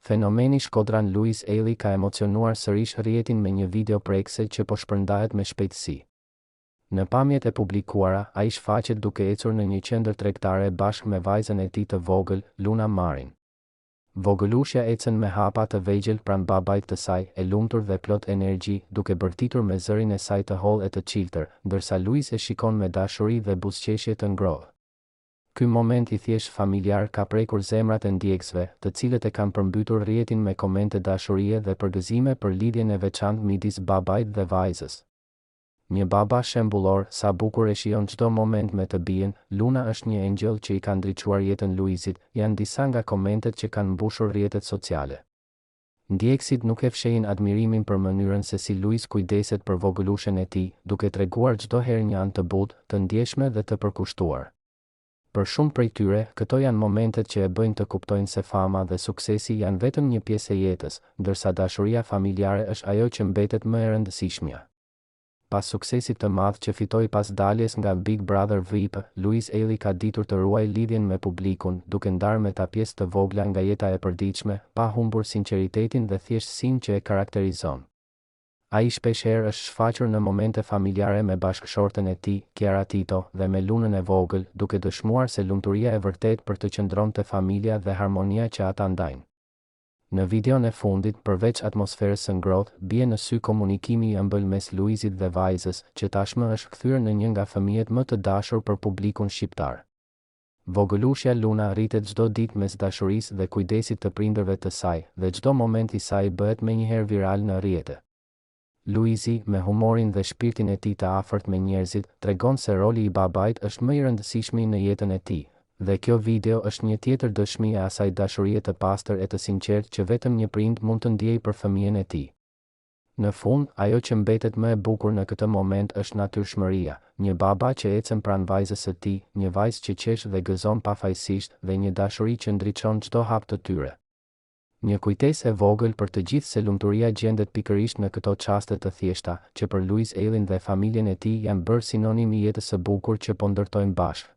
Fenomeni shkodran Louise Ailey ka emocionuar sërish rrjetin me një video prekse që po shpërndahet me shpejtësi. Në pamjet e publikuara, ai shfaqet duke ecur në një qendër tregtare bashkë me vajzën e tij të vogël, Luna Marin. Vogëlushja ecën me hapa të vegjël pranë babait të saj, e lumtur dhe plot energji, duke bërtitur me zërin e saj të hollë e të çiltër, ndërsa Louise e shikon me dashuri dhe buzëqeshje të ngrohtë. Ky moment i thjesht familjar ka prekur zemrat e ndjekësve, të cilët e kanë përmbytur rrjetin me komente dashurie dhe përgëzime për lidhjen e veçantë midis babait dhe vajzës. Një baba shembullor, sa bukur e shijon çdo moment me të bien, Luna është një engjëll që i ka ndriçuar jetën Louisit, janë disa nga komentet që kanë mbushur rrjetet sociale. Ndjekësit nuk e fshehin admirimin për mënyrën se si Louise kujdeset për vogëlushen e tij, duke treguar çdo herë një anë të butë, të ndjeshme dhe të përkushtuar. Për shumë prej tyre, këto janë momentet që e bëjnë të kuptojnë se fama dhe suksesi janë vetëm një pjesë e jetës, ndërsa dashuria familjare është ajo që mbetet më e rëndësishmja. Pas suksesit të madh që fitoi pas daljes nga Big Brother VIP, Louise Ailey ka ditur të ruajë lidhjen me publikun, duke ndarë me ta pjesë të vogla nga jeta e përditshme, pa humbur sinqeritetin dhe thjeshtësinë që e karakterizon. Ai shpeshherë është shfaqur në momente familjare me bashkëshorten e tij, Kiara Tito, dhe me Lunën e vogël, duke dëshmuar se lumturia e vërtet për të qëndronte familja dhe harmonia që ata ndajnë. Në videon e fundit, përveç atmosferës së ngrohtë, bie në sy komunikimi i ëmbël mes Louisit dhe vajzës, që tashmë është kthyer në një nga fëmijët më të dashur për publikun shqiptar. Vogëlushja Luna rritet çdo ditë mes dashurisë dhe kujdesit të prindërve të saj, dhe çdo moment i saj bëhet menjëherë viral në rrjete. Louisi, me humorin dhe shpirtin e tij të afërt me njerëzit, tregon se roli i babait është më i rëndësishmi në jetën e tij. Dhe kjo video është një tjetër dëshmi e asaj dashurie të pastër e të sinqertë që vetëm një prind mund të ndjejë për fëmijën e tij. Në fund, ajo që mbetet më e bukur në këtë moment është natyrshmëria, një baba që ecën pranë vajzës së tij, një vajzë që qesh dhe gëzon pafajësisht dhe një dashuri që ndriçon çdo hap të tyre. Një kujtesë e vogël për të gjithë se lumturia gjendet pikërisht në këto çaste të thjeshta, që për Louise Ailey dhe familjen e tij janë bërë sinonim i jetës së bukur që po ndërtojnë bashkë.